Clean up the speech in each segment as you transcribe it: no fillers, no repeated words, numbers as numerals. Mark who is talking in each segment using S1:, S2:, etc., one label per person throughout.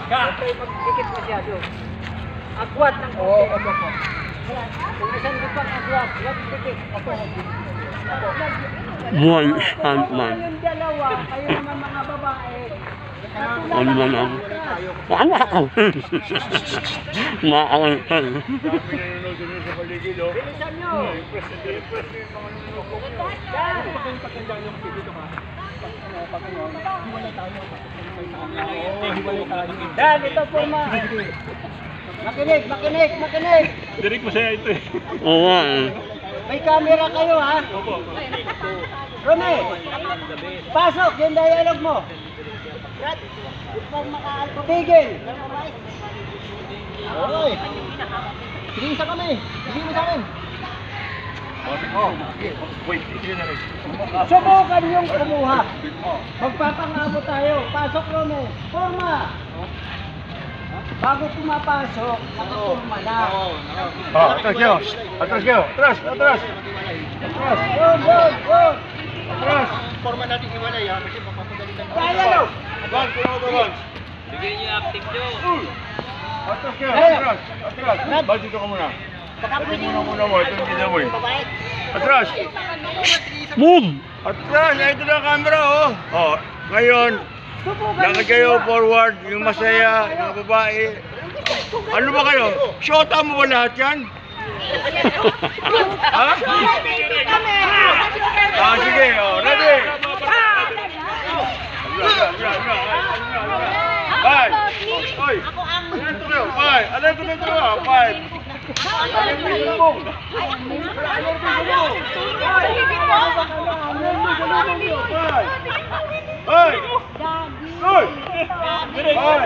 S1: Siyempre, pagdikit masyado. Agwat ng konti. Oo, opo. Kung isang dipang agwat, huwag dikit. Opo.
S2: Buwan stuntman.
S1: Yung dalawa, kayo naman mga babae.
S2: Ano na lang? Wala ka. Maawal ka.
S1: Bilisan nyo. Dan, ito po makinig.
S3: Dirik mo siya ito eh.
S2: Oo nga eh.
S1: May camera kayo ha?
S3: Opo.
S1: Rome, pasok yung dialogue mo. Tigil. Oy. Sige sa kami. Sige mo sa akin.
S3: Wait, sige na rin.
S1: Subukan yung kumuha. Magpapangamo tayo. Pasok Rome. Forma. Bago pumapasok, nakapurma na.
S3: Atras kayo. Atras kayo. Atras. Atras.
S1: Good.
S3: Atras.
S4: Forma natin iwalay ha, kasi mapapagalitan.
S1: Dialogue.
S3: Advance, advance.
S4: Bigyan niyo yung acting nyo.
S3: Atras kayo. Atras. Atras. Bal, dito ka muna. Ito muna mo. Ito yung gina mo eh. Atras.
S2: Move!
S3: Atras. Ito na ang camera oh. Oh, ngayon. Lakad kayo forward, yung masaya, yung babae. Ano ba kayo? Shota mo ba lahat yan? Ha? Ah, sige, oh, ready? Five. Oy. Ano kayo? Five. Ano ito na ito? Five. Hoy! Hoy! Hoy!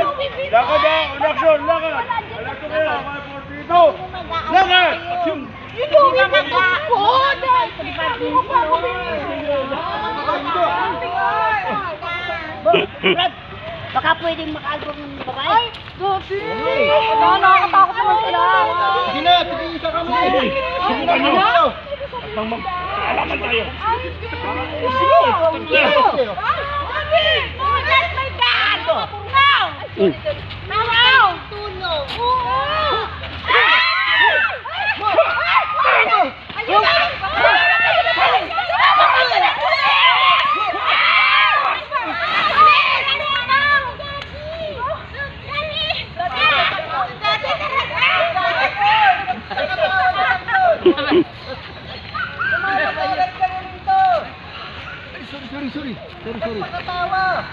S3: Lakad na! Action! Lakad! Alam ko kayo! 5, 4, 3, 2! Lakad!
S5: Inuwi na ako! Dahil sinabi mo pa ako!
S6: Brad, baka pwedeng maka-album ng babae?
S5: Ay, Sophie! Nakakatakot naman sila!
S1: Sige na, tigil sa kami.
S3: Sige na! Alaman tayo!
S5: Sige! That's my dad! Now! Now! Tulong! Ayun na!
S1: Sorry. Matatawa.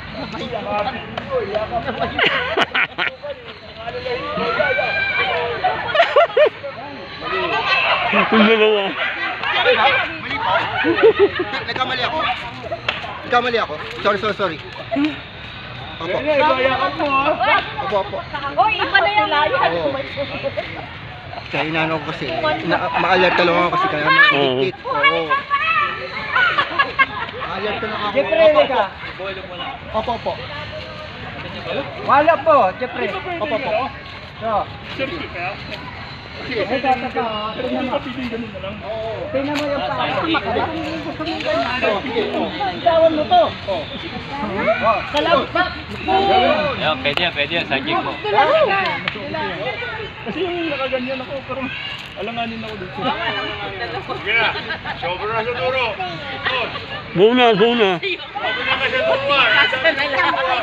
S2: Yung dalawa.
S4: Nagkamali ako. Sorry. Opo. Opo.
S5: Oh, iba na yung layo.
S4: Kaya inano ko kasi, ma-alert lang ako kasi kaya ma-dictate. Oo. Ma-alert na ako.
S1: Jeffrey, ka.
S4: Opo.
S1: Wala po, Jeffrey.
S4: Opo.
S1: So, ay tataka. Tingnan mo. Tingnan mo yung paa. Gusto mo ganyan. Itawan mo to. Salamat.
S4: Ayun, pwede yan, sajik mo.
S3: Kasi yung nakaganyan ako, pero alanganin ako dito. Sige na, sobra na sa duro.
S2: Go na.
S3: Sobra na sa duro.